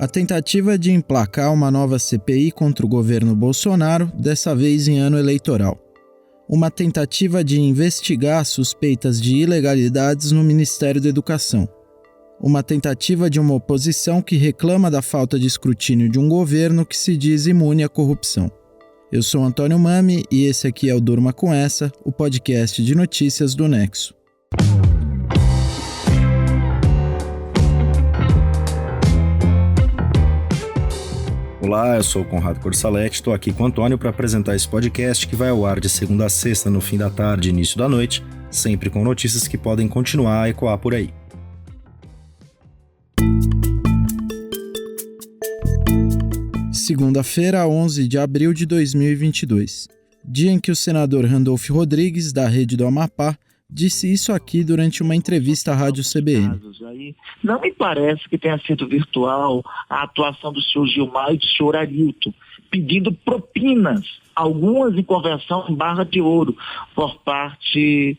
A tentativa de emplacar uma nova CPI contra o governo Bolsonaro, dessa vez em ano eleitoral. Uma tentativa de investigar suspeitas de ilegalidades no Ministério da Educação. Uma tentativa de uma oposição que reclama da falta de escrutínio de um governo que se diz imune à corrupção. Eu sou Antônio Mami e esse aqui é o Durma Com Essa, o podcast de notícias do Nexo. Olá, eu sou o Conrado Corsaletti, estou aqui com o Antônio para apresentar esse podcast que vai ao ar de segunda a sexta no fim da tarde e início da noite, sempre com notícias que podem continuar a ecoar por aí. Segunda-feira, 11 de abril de 2022, dia em que o senador Randolfo Rodrigues, da Rede do Amapá, disse isso aqui durante uma entrevista à Rádio CBN. Não me parece que tenha sido virtual a atuação do senhor Gilmar e do senhor Arilton, pedindo propinas, algumas em conversão em barra de ouro, por parte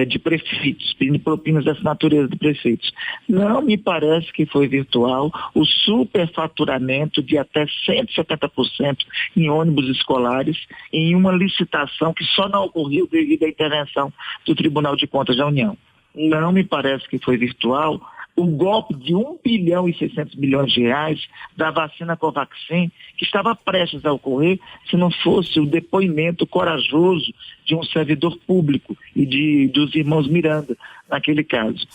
de prefeitos, pedindo propinas dessa natureza de prefeitos. Não me parece que foi virtual o superfaturamento de até 170% em ônibus escolares em uma licitação que só não ocorreu devido à intervenção do Tribunal de Contas da União. Não me parece que foi virtual o golpe de 1 bilhão e 600 milhões de reais da vacina Covaxin, que estava prestes a ocorrer se não fosse o depoimento corajoso de um servidor público e dos irmãos Miranda, naquele caso.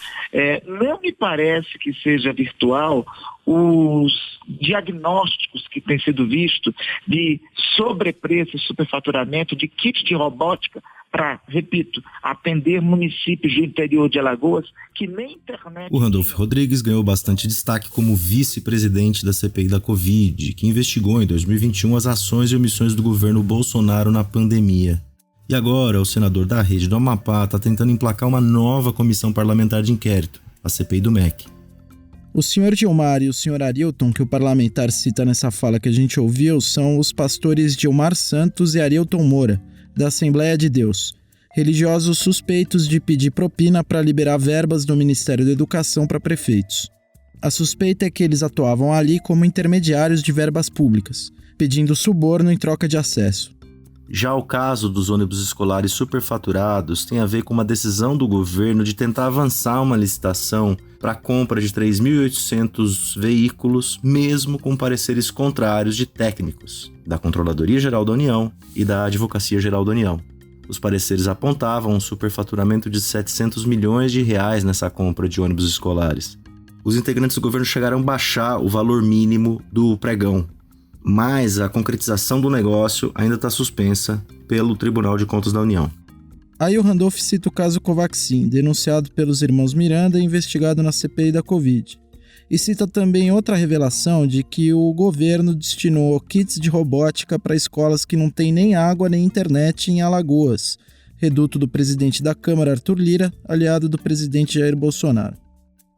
Não me parece que seja virtual os diagnósticos que têm sido vistos de sobrepreço e superfaturamento de kits de robótica para, repito, atender municípios do interior de Alagoas que nem internet... O Randolfo Rodrigues ganhou bastante destaque como vice-presidente da CPI da Covid, que investigou em 2021 as ações e omissões do governo Bolsonaro na pandemia. E agora, o senador da Rede do Amapá está tentando emplacar uma nova comissão parlamentar de inquérito, a CPI do MEC. O senhor Gilmar e o senhor Arilton, que o parlamentar cita nessa fala que a gente ouviu, são os pastores Gilmar Santos e Arilton Moura, da Assembleia de Deus, religiosos suspeitos de pedir propina para liberar verbas do Ministério da Educação para prefeitos. A suspeita é que eles atuavam ali como intermediários de verbas públicas, pedindo suborno em troca de acesso. Já o caso dos ônibus escolares superfaturados tem a ver com uma decisão do governo de tentar avançar uma licitação para a compra de 3.800 veículos, mesmo com pareceres contrários de técnicos da Controladoria Geral da União e da Advocacia Geral da União. Os pareceres apontavam um superfaturamento de 700 milhões de reais nessa compra de ônibus escolares. Os integrantes do governo chegaram a baixar o valor mínimo do pregão, mas a concretização do negócio ainda está suspensa pelo Tribunal de Contas da União. Aí o Randolph cita o caso Covaxin, denunciado pelos irmãos Miranda e investigado na CPI da Covid. E cita também outra revelação de que o governo destinou kits de robótica para escolas que não têm nem água nem internet em Alagoas, reduto do presidente da Câmara, Arthur Lira, aliado do presidente Jair Bolsonaro.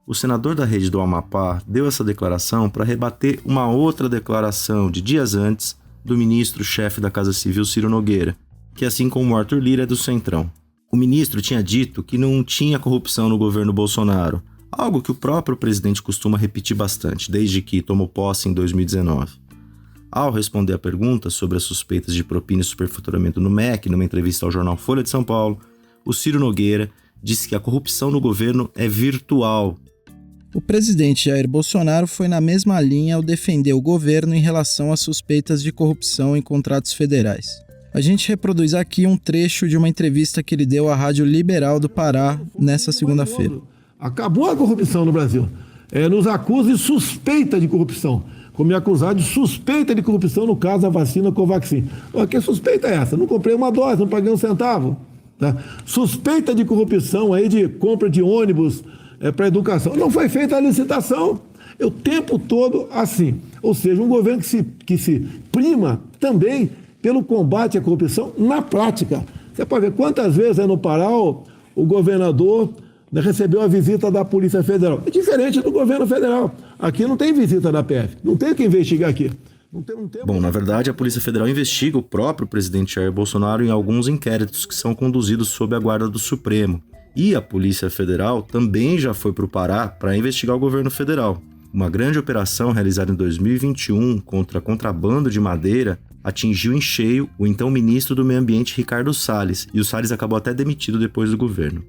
O senador da Rede do Amapá deu essa declaração para rebater uma outra declaração de dias antes do ministro-chefe da Casa Civil, Ciro Nogueira, que assim como Arthur Lira é do Centrão. O ministro tinha dito que não tinha corrupção no governo Bolsonaro, algo que o próprio presidente costuma repetir bastante, desde que tomou posse em 2019. Ao responder a pergunta sobre as suspeitas de propina e superfaturamento no MEC, numa entrevista ao jornal Folha de São Paulo, o Ciro Nogueira disse que a corrupção no governo é virtual. O presidente Jair Bolsonaro foi na mesma linha ao defender o governo em relação às suspeitas de corrupção em contratos federais. A gente reproduz aqui um trecho de uma entrevista que ele deu à Rádio Liberal do Pará nessa segunda-feira. Acabou a corrupção no Brasil. Nos acusa de suspeita de corrupção. Como me acusar de suspeita de corrupção no caso da vacina Covaxin. Que suspeita é essa? Não comprei uma dose, não paguei um centavo. Tá? Suspeita de corrupção aí de compra de ônibus para educação. Não foi feita a licitação. O tempo todo assim. Ou seja, um governo que se prima também pelo combate à corrupção na prática. Você pode ver quantas vezes no Pará o governador recebeu a visita da Polícia Federal. É diferente do governo federal. Aqui não tem visita da PF. Não tem o que investigar aqui. Bom, na verdade, a Polícia Federal investiga o próprio presidente Jair Bolsonaro em alguns inquéritos que são conduzidos sob a guarda do Supremo. E a Polícia Federal também já foi para o Pará para investigar o governo federal. Uma grande operação realizada em 2021 contra contrabando de madeira atingiu em cheio o então ministro do Meio Ambiente, Ricardo Salles, e o Salles acabou até demitido depois do governo.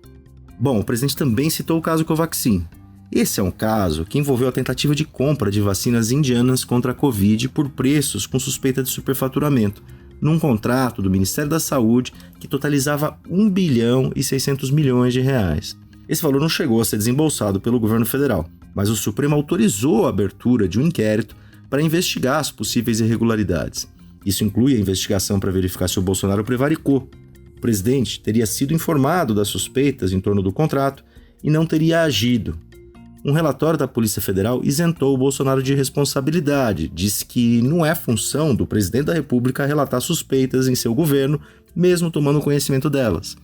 Bom, o presidente também citou o caso Covaxin. Esse é um caso que envolveu a tentativa de compra de vacinas indianas contra a Covid por preços com suspeita de superfaturamento, num contrato do Ministério da Saúde que totalizava 1 bilhão e 600 milhões de reais. Esse valor não chegou a ser desembolsado pelo governo federal, mas o Supremo autorizou a abertura de um inquérito para investigar as possíveis irregularidades. Isso inclui a investigação para verificar se o Bolsonaro prevaricou. O presidente teria sido informado das suspeitas em torno do contrato e não teria agido. Um relatório da Polícia Federal isentou o Bolsonaro de responsabilidade, disse que não é função do presidente da República relatar suspeitas em seu governo, mesmo tomando conhecimento delas.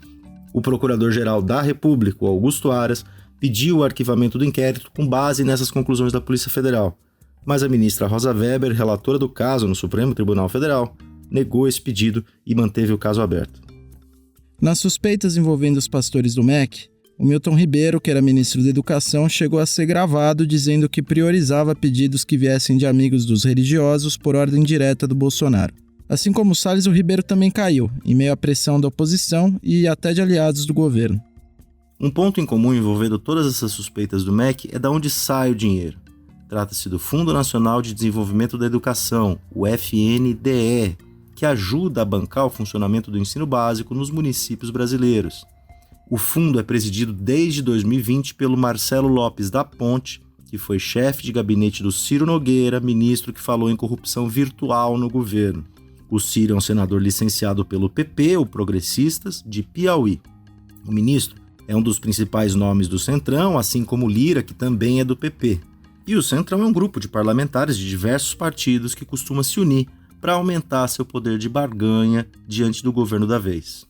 O Procurador-Geral da República, o Augusto Aras, pediu o arquivamento do inquérito com base nessas conclusões da Polícia Federal. Mas a ministra Rosa Weber, relatora do caso no Supremo Tribunal Federal, negou esse pedido e manteve o caso aberto. Nas suspeitas envolvendo os pastores do MEC, o Milton Ribeiro, que era ministro da Educação, chegou a ser gravado dizendo que priorizava pedidos que viessem de amigos dos religiosos por ordem direta do Bolsonaro. Assim como o Salles, o Ribeiro também caiu, em meio à pressão da oposição e até de aliados do governo. Um ponto em comum envolvendo todas essas suspeitas do MEC é de onde sai o dinheiro. Trata-se do Fundo Nacional de Desenvolvimento da Educação, o FNDE, que ajuda a bancar o funcionamento do ensino básico nos municípios brasileiros. O fundo é presidido desde 2020 pelo Marcelo Lopes da Ponte, que foi chefe de gabinete do Ciro Nogueira, ministro que falou em corrupção virtual no governo. O Ciro é um senador licenciado pelo PP, o Progressistas, de Piauí. O ministro é um dos principais nomes do Centrão, assim como Lira, que também é do PP. E o Centrão é um grupo de parlamentares de diversos partidos que costuma se unir para aumentar seu poder de barganha diante do governo da vez.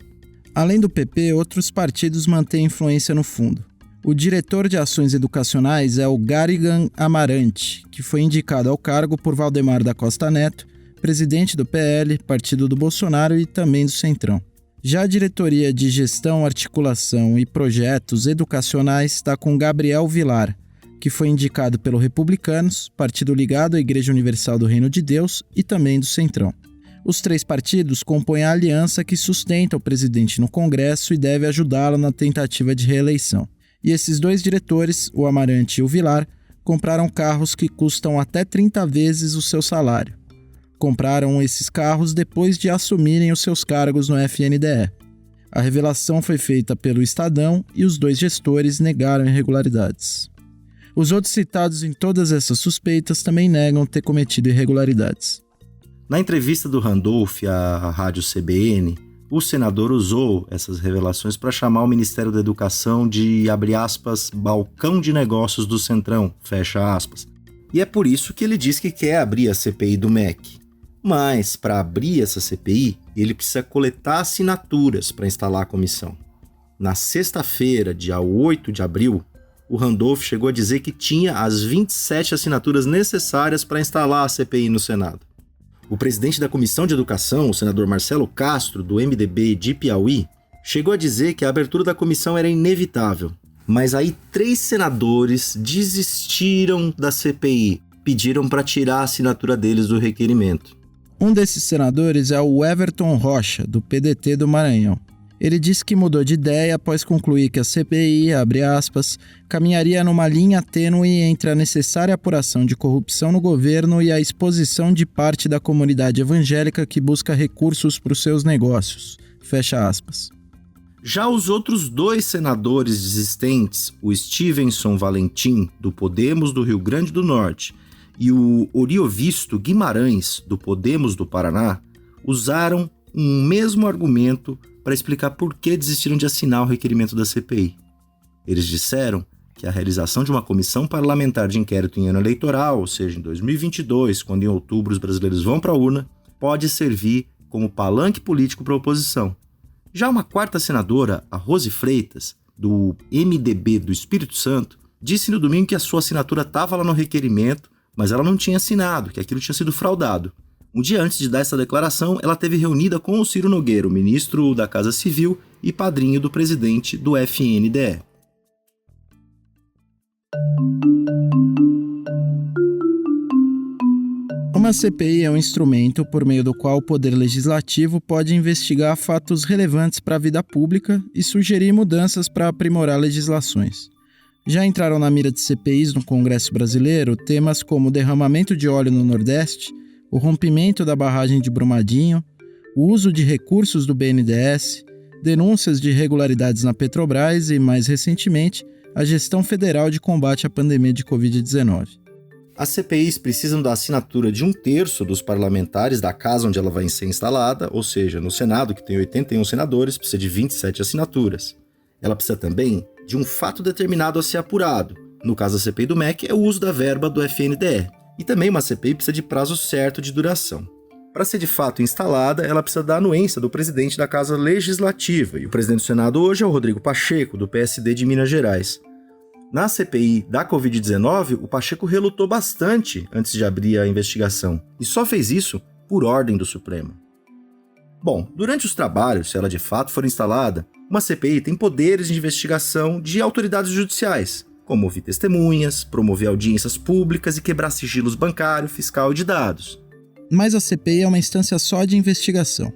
Além do PP, outros partidos mantêm influência no fundo. O diretor de ações educacionais é o Garigan Amarante, que foi indicado ao cargo por Valdemar da Costa Neto, presidente do PL, partido do Bolsonaro e também do Centrão. Já a diretoria de Gestão, Articulação e Projetos Educacionais está com Gabriel Vilar, que foi indicado pelo Republicanos, partido ligado à Igreja Universal do Reino de Deus e também do Centrão. Os três partidos compõem a aliança que sustenta o presidente no Congresso e deve ajudá-lo na tentativa de reeleição. E esses dois diretores, o Amarante e o Vilar, compraram carros que custam até 30 vezes o seu salário. Compraram esses carros depois de assumirem os seus cargos no FNDE. A revelação foi feita pelo Estadão e os dois gestores negaram irregularidades. Os outros citados em todas essas suspeitas também negam ter cometido irregularidades. Na entrevista do Randolph à rádio CBN, o senador usou essas revelações para chamar o Ministério da Educação de, abre aspas, balcão de negócios do Centrão, fecha aspas. E é por isso que ele diz que quer abrir a CPI do MEC. Mas, para abrir essa CPI, ele precisa coletar assinaturas para instalar a comissão. Na sexta-feira, dia 8 de abril, o Randolph chegou a dizer que tinha as 27 assinaturas necessárias para instalar a CPI no Senado. O presidente da Comissão de Educação, o senador Marcelo Castro, do MDB de Piauí, chegou a dizer que a abertura da comissão era inevitável. Mas aí 3 senadores desistiram da CPI, pediram para tirar a assinatura deles do requerimento. Um desses senadores é o Everton Rocha, do PDT do Maranhão. Ele disse que mudou de ideia após concluir que a CPI, abre aspas, caminharia numa linha tênue entre a necessária apuração de corrupção no governo e a exposição de parte da comunidade evangélica que busca recursos para os seus negócios, fecha aspas. Já os outros 2 senadores desistentes, o Stevenson Valentim, do Podemos do Rio Grande do Norte, e o Oriovisto Guimarães, do Podemos do Paraná, usaram um mesmo argumento para explicar por que desistiram de assinar o requerimento da CPI. Eles disseram que a realização de uma comissão parlamentar de inquérito em ano eleitoral, ou seja, em 2022, quando em outubro os brasileiros vão para a urna, pode servir como palanque político para a oposição. Já uma 4ª senadora, a Rose Freitas, do MDB do Espírito Santo, disse no domingo que a sua assinatura estava lá no requerimento, mas ela não tinha assinado, que aquilo tinha sido fraudado. Um dia antes de dar essa declaração, ela esteve reunida com o Ciro Nogueira, o ministro da Casa Civil e padrinho do presidente do FNDE. Uma CPI é um instrumento por meio do qual o Poder Legislativo pode investigar fatos relevantes para a vida pública e sugerir mudanças para aprimorar legislações. Já entraram na mira de CPIs no Congresso Brasileiro temas como o derramamento de óleo no Nordeste, o rompimento da barragem de Brumadinho, o uso de recursos do BNDES, denúncias de irregularidades na Petrobras e, mais recentemente, a gestão federal de combate à pandemia de Covid-19. As CPIs precisam da assinatura de 1/3 dos parlamentares da casa onde ela vai ser instalada, ou seja, no Senado, que tem 81 senadores, precisa de 27 assinaturas. Ela precisa também de um fato determinado a ser apurado. No caso da CPI do MEC, é o uso da verba do FNDE. E também uma CPI precisa de prazo certo de duração. Para ser de fato instalada, ela precisa da anuência do presidente da Casa Legislativa, e o presidente do Senado hoje é o Rodrigo Pacheco, do PSD de Minas Gerais. Na CPI da Covid-19, o Pacheco relutou bastante antes de abrir a investigação, e só fez isso por ordem do Supremo. Bom, durante os trabalhos, se ela de fato for instalada, uma CPI tem poderes de investigação de autoridades judiciais, como ouvir testemunhas, promover audiências públicas e quebrar sigilos bancário, fiscal e de dados. Mas a CPI é uma instância só de investigação.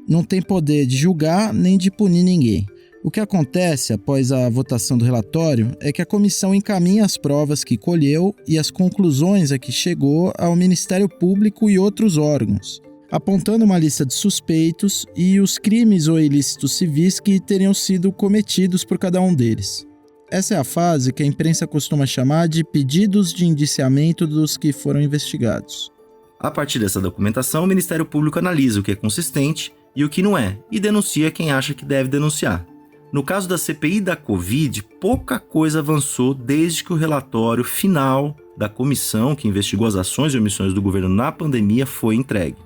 Não tem poder de julgar nem de punir ninguém. O que acontece após a votação do relatório é que a comissão encaminha as provas que colheu e as conclusões a que chegou ao Ministério Público e outros órgãos, apontando uma lista de suspeitos e os crimes ou ilícitos civis que teriam sido cometidos por cada um deles. Essa é a fase que a imprensa costuma chamar de pedidos de indiciamento dos que foram investigados. A partir dessa documentação, o Ministério Público analisa o que é consistente e o que não é, e denuncia quem acha que deve denunciar. No caso da CPI da Covid, pouca coisa avançou desde que o relatório final da comissão que investigou as ações e omissões do governo na pandemia foi entregue.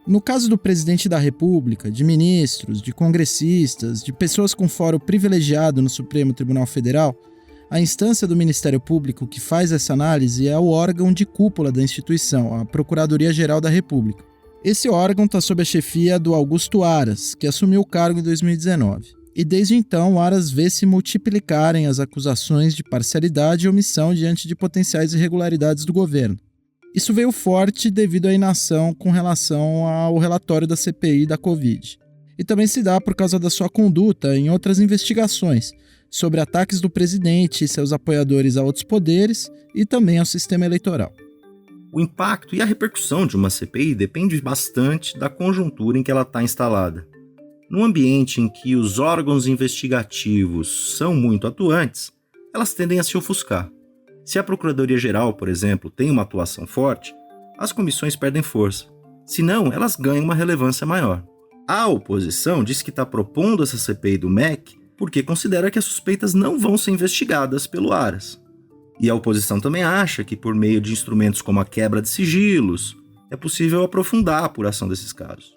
No caso do presidente da República, de ministros, de congressistas, de pessoas com fórum privilegiado no Supremo Tribunal Federal, a instância do Ministério Público que faz essa análise é o órgão de cúpula da instituição, a Procuradoria-Geral da República. Esse órgão está sob a chefia do Augusto Aras, que assumiu o cargo em 2019. E desde então, Aras vê se multiplicarem as acusações de parcialidade e omissão diante de potenciais irregularidades do governo. Isso veio forte devido à inação com relação ao relatório da CPI da Covid. E também se dá por causa da sua conduta em outras investigações, sobre ataques do presidente e seus apoiadores a outros poderes e também ao sistema eleitoral. O impacto e a repercussão de uma CPI depende bastante da conjuntura em que ela está instalada. Num ambiente em que os órgãos investigativos são muito atuantes, elas tendem a se ofuscar. Se a Procuradoria-Geral, por exemplo, tem uma atuação forte, as comissões perdem força. Se não, elas ganham uma relevância maior. A oposição diz que está propondo essa CPI do MEC porque considera que as suspeitas não vão ser investigadas pelo Aras. E a oposição também acha que, por meio de instrumentos como a quebra de sigilos, é possível aprofundar a apuração desses casos.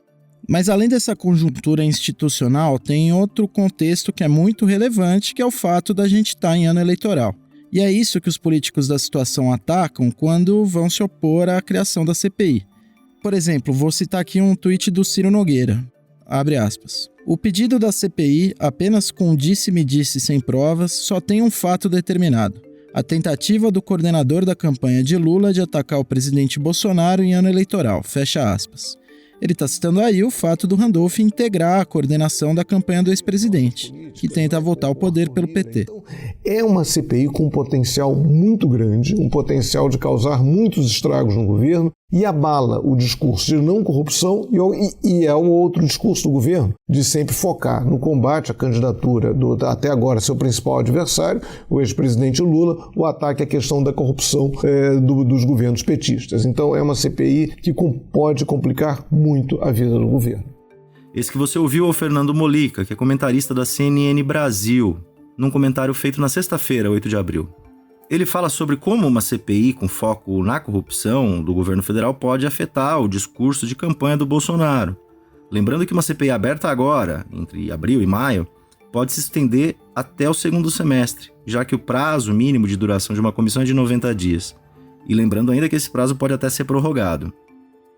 Mas além dessa conjuntura institucional, tem outro contexto que é muito relevante, que é o fato da gente estar em ano eleitoral. E é isso que os políticos da situação atacam quando vão se opor à criação da CPI. Por exemplo, vou citar aqui um tweet do Ciro Nogueira. Abre aspas. O pedido da CPI, apenas com disse-me-disse sem provas, só tem um fato determinado. A tentativa do coordenador da campanha de Lula de atacar o presidente Bolsonaro em ano eleitoral. Fecha aspas. Ele está citando aí o fato do Randolph integrar a coordenação da campanha do ex-presidente, que tenta voltar ao poder pelo PT. Então, é uma CPI com um potencial muito grande, um potencial de causar muitos estragos no governo e abala o discurso de não corrupção e é um outro discurso do governo de sempre focar no combate à candidatura do, até agora, seu principal adversário, o ex-presidente Lula, o ataque à questão da corrupção dos governos petistas. Então é uma CPI que pode complicar muito a vida do governo. Esse que você ouviu é o Fernando Molica, que é comentarista da CNN Brasil, num comentário feito na sexta-feira, 8 de abril. Ele fala sobre como uma CPI com foco na corrupção do governo federal pode afetar o discurso de campanha do Bolsonaro. Lembrando que uma CPI aberta agora, entre abril e maio, pode se estender até o segundo semestre, já que o prazo mínimo de duração de uma comissão é de 90 dias. E lembrando ainda que esse prazo pode até ser prorrogado.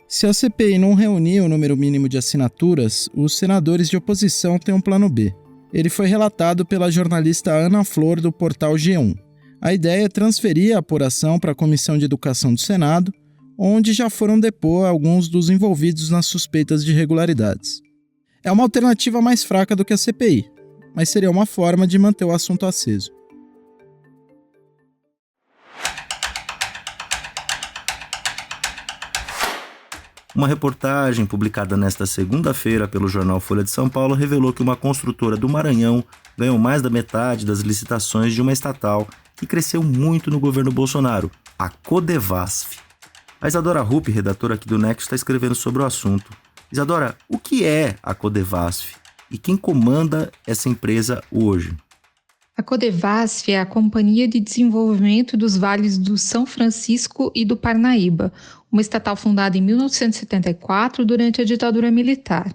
Se a CPI não reunir o número mínimo de assinaturas, os senadores de oposição têm um plano B. Ele foi relatado pela jornalista Ana Flor do portal G1. A ideia é transferir a apuração para a Comissão de Educação do Senado, onde já foram depor alguns dos envolvidos nas suspeitas de irregularidades. É uma alternativa mais fraca do que a CPI, mas seria uma forma de manter o assunto aceso. Uma reportagem publicada nesta segunda-feira pelo jornal Folha de São Paulo revelou que uma construtora do Maranhão ganhou mais da metade das licitações de uma estatal que cresceu muito no governo Bolsonaro, a Codevasf. A Isadora Rupp, redatora aqui do Nexo, está escrevendo sobre o assunto. Isadora, o que é a Codevasf e quem comanda essa empresa hoje? A Codevasf é a Companhia de Desenvolvimento dos Vales do São Francisco e do Parnaíba, uma estatal fundada em 1974 durante a ditadura militar.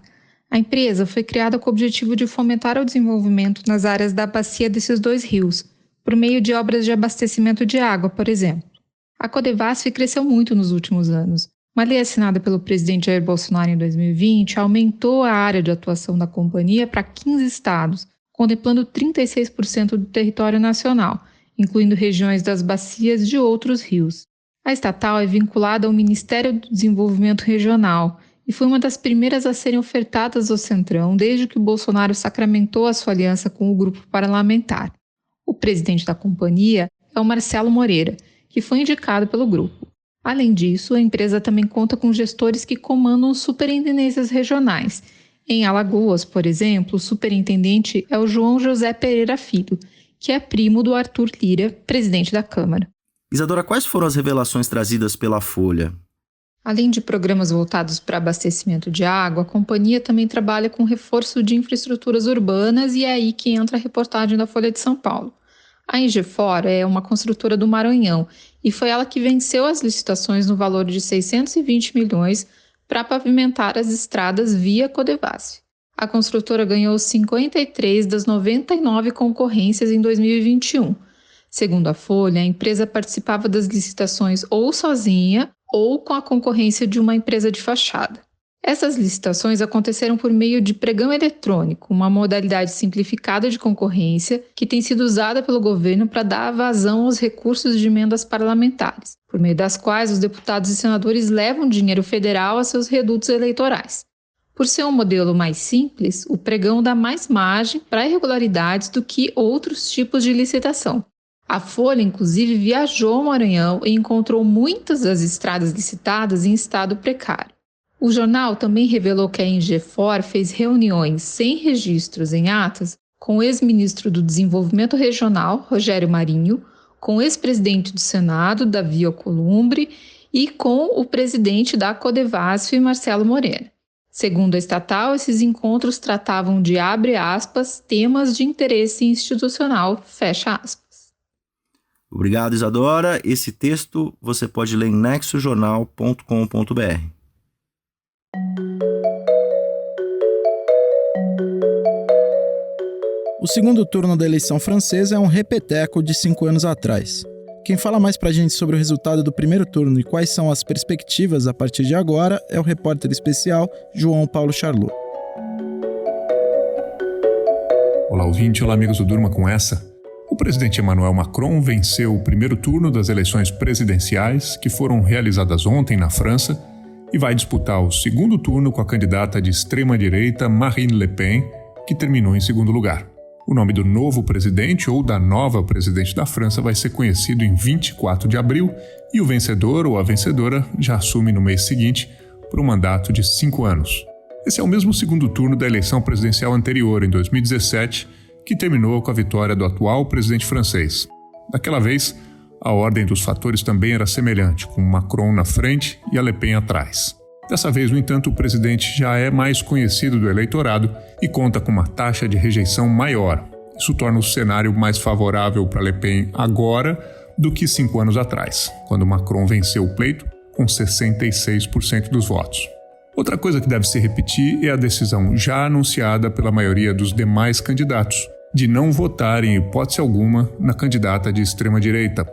A empresa foi criada com o objetivo de fomentar o desenvolvimento nas áreas da bacia desses dois rios, por meio de obras de abastecimento de água, por exemplo. A Codevasf cresceu muito nos últimos anos. Uma lei assinada pelo presidente Jair Bolsonaro em 2020 aumentou a área de atuação da companhia para 15 estados, contemplando 36% do território nacional, incluindo regiões das bacias de outros rios. A estatal é vinculada ao Ministério do Desenvolvimento Regional e foi uma das primeiras a serem ofertadas ao Centrão desde que o Bolsonaro sacramentou a sua aliança com o grupo parlamentar. O presidente da companhia é o Marcelo Moreira, que foi indicado pelo grupo. Além disso, a empresa também conta com gestores que comandam superintendências regionais. Em Alagoas, por exemplo, o superintendente é o João José Pereira Filho, que é primo do Arthur Lira, presidente da Câmara. Isadora, quais foram as revelações trazidas pela Folha? Além de programas voltados para abastecimento de água, a companhia também trabalha com reforço de infraestruturas urbanas e é aí que entra a reportagem da Folha de São Paulo. A Ingefor é uma construtora do Maranhão e foi ela que venceu as licitações no valor de 620 milhões para pavimentar as estradas via Codevasf. A construtora ganhou 53 das 99 concorrências em 2021. Segundo a Folha, a empresa participava das licitações ou sozinha ou com a concorrência de uma empresa de fachada. Essas licitações aconteceram por meio de pregão eletrônico, uma modalidade simplificada de concorrência que tem sido usada pelo governo para dar vazão aos recursos de emendas parlamentares, por meio das quais os deputados e senadores levam dinheiro federal a seus redutos eleitorais. Por ser um modelo mais simples, o pregão dá mais margem para irregularidades do que outros tipos de licitação. A Folha, inclusive, viajou ao Maranhão e encontrou muitas das estradas licitadas em estado precário. O jornal também revelou que a Ingefor fez reuniões sem registros em atas com o ex-ministro do Desenvolvimento Regional, Rogério Marinho, com o ex-presidente do Senado, Davi Alcolumbre, e com o presidente da Codevasf, Marcelo Moreira. Segundo a estatal, esses encontros tratavam de, abre aspas, temas de interesse institucional, fecha aspas. Obrigado, Isadora. Esse texto você pode ler em nexojornal.com.br. O segundo turno da eleição francesa é um repeteco de 5 anos atrás. Quem fala mais pra gente sobre o resultado do primeiro turno e quais são as perspectivas a partir de agora é o repórter especial João Paulo Charlot. Olá, ouvinte. Olá, amigos do Durma com Essa. O presidente Emmanuel Macron venceu o primeiro turno das eleições presidenciais que foram realizadas ontem na França e vai disputar o segundo turno com a candidata de extrema-direita Marine Le Pen, que terminou em segundo lugar. O nome do novo presidente ou da nova presidente da França vai ser conhecido em 24 de abril e o vencedor ou a vencedora já assume no mês seguinte por um mandato de 5 anos. Esse é o mesmo segundo turno da eleição presidencial anterior, em 2017, que terminou com a vitória do atual presidente francês. Daquela vez, a ordem dos fatores também era semelhante, com Macron na frente e a Le Pen atrás. Dessa vez, no entanto, o presidente já é mais conhecido do eleitorado e conta com uma taxa de rejeição maior. Isso torna o cenário mais favorável para Le Pen agora do que 5 anos atrás, quando Macron venceu o pleito com 66% dos votos. Outra coisa que deve se repetir é a decisão já anunciada pela maioria dos demais candidatos de não votar em hipótese alguma na candidata de extrema-direita.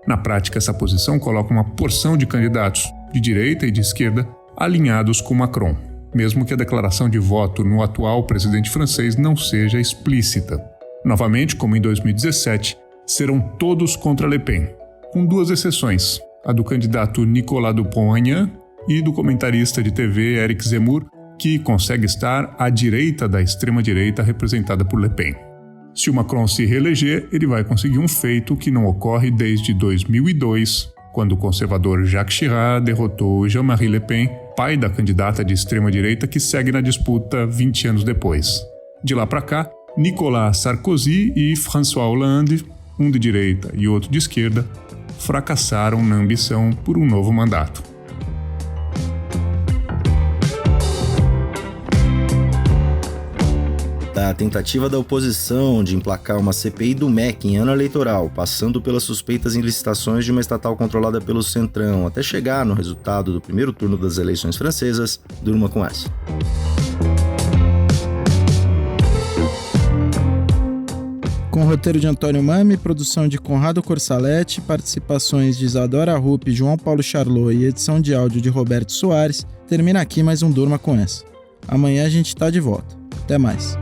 Na prática, essa posição coloca uma porção de candidatos de direita e de esquerda alinhados com Macron, mesmo que a declaração de voto no atual presidente francês não seja explícita. Novamente, como em 2017, serão todos contra Le Pen, com 2 exceções. a do candidato Nicolas Dupont-Aignan e do comentarista de TV Eric Zemmour, que consegue estar à direita da extrema-direita representada por Le Pen. Se o Macron se reeleger, ele vai conseguir um feito que não ocorre desde 2002, quando o conservador Jacques Chirac derrotou Jean-Marie Le Pen, pai da candidata de extrema-direita que segue na disputa 20 anos depois. De lá para cá, Nicolas Sarkozy e François Hollande, um de direita e outro de esquerda, fracassaram na ambição por um novo mandato. Da tentativa da oposição de emplacar uma CPI do MEC em ano eleitoral, passando pelas suspeitas em licitações de uma estatal controlada pelo Centrão, até chegar no resultado do primeiro turno das eleições francesas, durma com essa. Com roteiro de Antônio Mami, produção de Conrado Corsaletti, participações de Isadora Rupp, João Paulo Charlot e edição de áudio de Roberto Soares, termina aqui mais um Durma com essa. Amanhã a gente tá de volta. Até mais.